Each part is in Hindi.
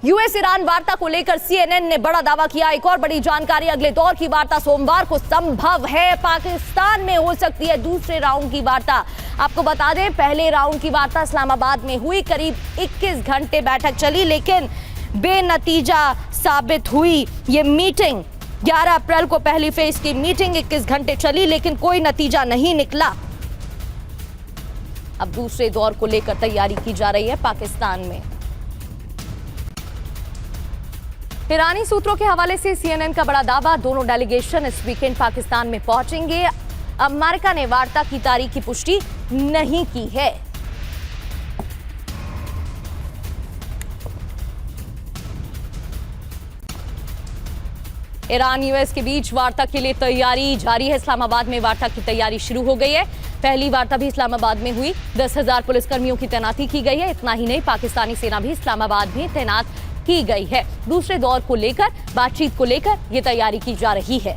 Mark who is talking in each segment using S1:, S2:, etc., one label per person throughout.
S1: यूएस ईरान वार्ता को लेकर सीएनएन ने बड़ा दावा किया। एक और बड़ी जानकारी, अगले दौर की वार्ता सोमवार को संभव है। पाकिस्तान में हो सकती है दूसरे राउंड की वार्ता। आपको बता दें, पहले राउंड की वार्ता इस्लामाबाद में हुई, करीब 21 घंटे बैठक चली, लेकिन बेनतीजा साबित हुई ये मीटिंग। 11 अप्रैल को पहली फेज की मीटिंग 21 घंटे चली, लेकिन कोई नतीजा नहीं निकला। अब दूसरे दौर को लेकर तैयारी की जा रही है पाकिस्तान में। ईरानी सूत्रों के हवाले से सीएनएन का बड़ा दावा, दोनों डेलीगेशन इस वीकेंड पाकिस्तान में पहुंचेंगे। अमेरिका ने वार्ता की तारीख की पुष्टि नहीं की है। ईरान यूएस के बीच वार्ता के लिए तैयारी जारी है। इस्लामाबाद में वार्ता की तैयारी शुरू हो गई है। पहली वार्ता भी इस्लामाबाद में हुई। 10,000 पुलिसकर्मियों की तैनाती की गई है। इतना ही नहीं, पाकिस्तानी सेना भी इस्लामाबाद में तैनात की गई है। दूसरे दौर को लेकर, बातचीत को लेकर यह तैयारी की जा रही है।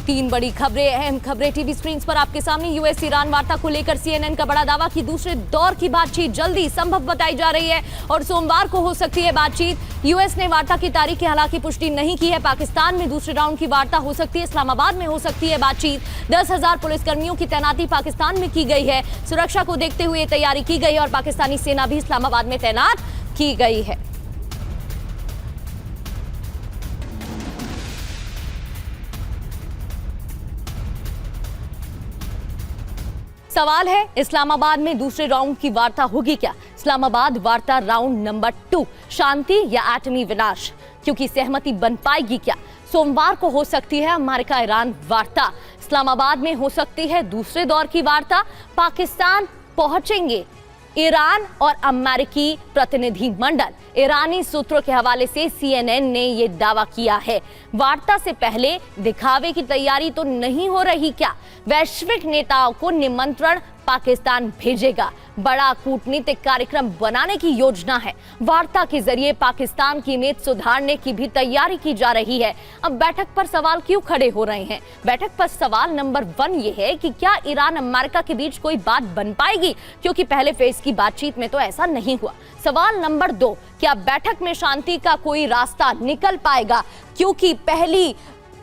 S1: तीन बड़ी खबरें, अहम खबरें टीवी स्क्रीन पर आपके सामने। यूएस ईरान वार्ता को लेकर सीएनएन का बड़ा दावा कि दूसरे दौर की बातचीत जल्दी संभव बताई जा रही है और सोमवार को हो सकती है बातचीत। यूएस ने वार्ता की तारीख की हालांकि पुष्टि नहीं की है। पाकिस्तान में दूसरे राउंड की वार्ता हो सकती है। इस्लामाबाद में हो सकती है बातचीत। 10,000 पुलिसकर्मियों की तैनाती पाकिस्तान में की गई है। सुरक्षा को देखते हुए तैयारी की गई और पाकिस्तानी सेना भी इस्लामाबाद में तैनात की गई है। सवाल है, इस्लामाबाद में दूसरे राउंड की वार्ता होगी क्या? इस्लामाबाद वार्ता राउंड नंबर 2, शांति या एटमी विनाश, क्योंकि सहमति बन पाएगी क्या? सोमवार को हो सकती है अमेरिका ईरान वार्ता। इस्लामाबाद में हो सकती है दूसरे दौर की वार्ता। पाकिस्तान पहुंचेंगे ईरान और अमेरिकी प्रतिनिधि मंडल। ईरानी सूत्रों के हवाले से सीएनएन ने यह दावा किया है। वार्ता से पहले दिखावे की तैयारी तो नहीं हो रही क्या? वैश्विक नेताओं को निमंत्रण पाकिस्तान भेजेगा। बड़ा कूटनीतिक कार्यक्रम बनाने की योजना है। वार्ता के जरिए पाकिस्तान की इमेज सुधारने की भी तैयारी की जा रही है। अब बैठक पर सवाल क्यों खड़े हो रहे हैं? बैठक पर सवाल नंबर 1 ये है कि क्या ईरान अमेरिका के बीच कोई बात बन पाएगी, क्योंकि पहले फेज की बातचीत में तो ऐसा नहीं हुआ। सवाल नंबर 2, क्या बैठक में शांति का कोई रास्ता निकल पाएगा, क्योंकि पहली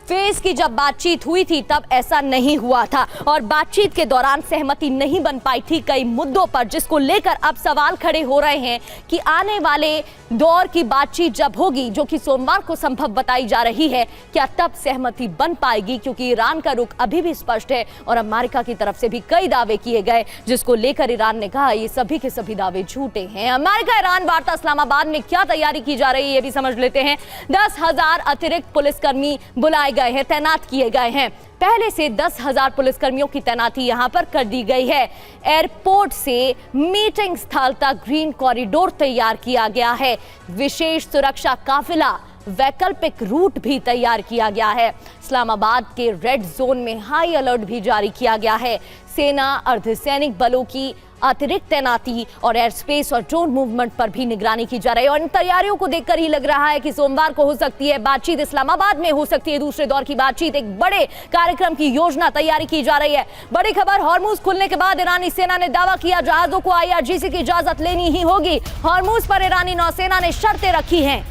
S1: फेज की जब बातचीत हुई थी तब ऐसा नहीं हुआ था और बातचीत के दौरान सहमति नहीं बन पाई थी कई मुद्दों पर, जिसको लेकर अब सवाल खड़े हो रहे हैं कि आने वाले दौर की बातचीत जब होगी, जो कि सोमवार को संभव बताई जा रही है, क्या तब सहमति बन पाएगी? क्योंकि ईरान का रुख अभी भी स्पष्ट है और अमेरिका की तरफ से भी कई दावे किए गए, जिसको लेकर ईरान ने कहा ये सभी के सभी दावे झूठे हैं। अमेरिका ईरान वार्ता इस्लामाबाद में क्या तैयारी की जा रही है ये भी समझ लेते हैं। 10,000 अतिरिक्त पुलिसकर्मी बुलाए गए हैं, तैनात किए गए हैं। पहले से 10,000 पुलिसकर्मियों की तैनाती यहां पर कर दी गई है। एयरपोर्ट से मीटिंग स्थल तक ग्रीन कॉरिडोर तैयार किया गया है। विशेष सुरक्षा काफिला, वैकल्पिक रूट भी तैयार किया गया है। इस्लामाबाद के रेड जोन में हाई अलर्ट भी जारी किया गया है। सेना, अर्धसैनिक बलों की अतिरिक्त तैनाती और एयर स्पेस और ड्रोन मूवमेंट पर भी निगरानी की जा रही है। और इन तैयारियों को देखकर ही लग रहा है कि सोमवार को हो सकती है बातचीत। इस्लामाबाद में हो सकती है दूसरे दौर की बातचीत। एक बड़े कार्यक्रम की योजना तैयारी की जा रही है। बड़ी खबर, हॉर्मुज खुलने के बाद ईरानी सेना ने दावा किया जहाजों को आईआरजीसी की इजाजत लेनी ही होगी। हॉर्मुज पर ईरानी नौसेना ने शर्तें रखी हैं,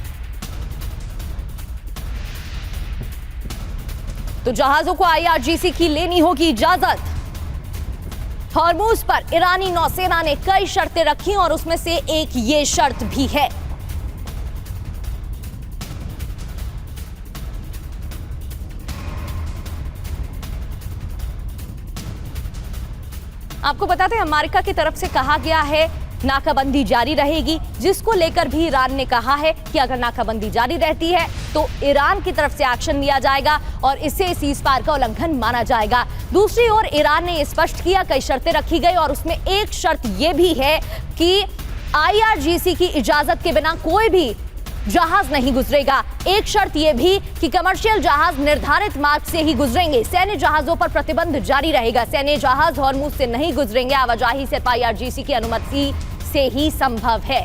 S1: तो जहाजों को आईआरजीसी की लेनी होगी इजाजत। हॉर्मुज पर ईरानी नौसेना ने कई शर्तें रखी और उसमें से एक ये शर्त भी है। आपको बताते हैं, अमेरिका की तरफ से कहा गया है नाकाबंदी जारी रहेगी, जिसको लेकर भी ईरान ने कहा है कि अगर नाकाबंदी जारी रहती है तो ईरान की तरफ से एक्शन लिया जाएगा और इसे सीज़फायर का उल्लंघन माना जाएगा। दूसरी ओर ईरान ने स्पष्ट किया, कई शर्तें रखी गई और उसमें एक शर्त यह भी है कि आईआरजीसी की इजाजत के बिना कोई भी जहाज नहीं गुजरेगा। एक शर्त यह भी कि कमर्शियल जहाज निर्धारित मार्ग से ही गुजरेंगे। सैन्य जहाजों पर प्रतिबंध जारी रहेगा। सैन्य जहाज हॉर्मुज से नहीं गुजरेंगे। आवाजाही सिर्फ आईआरजीसी की अनुमति से ही संभव है।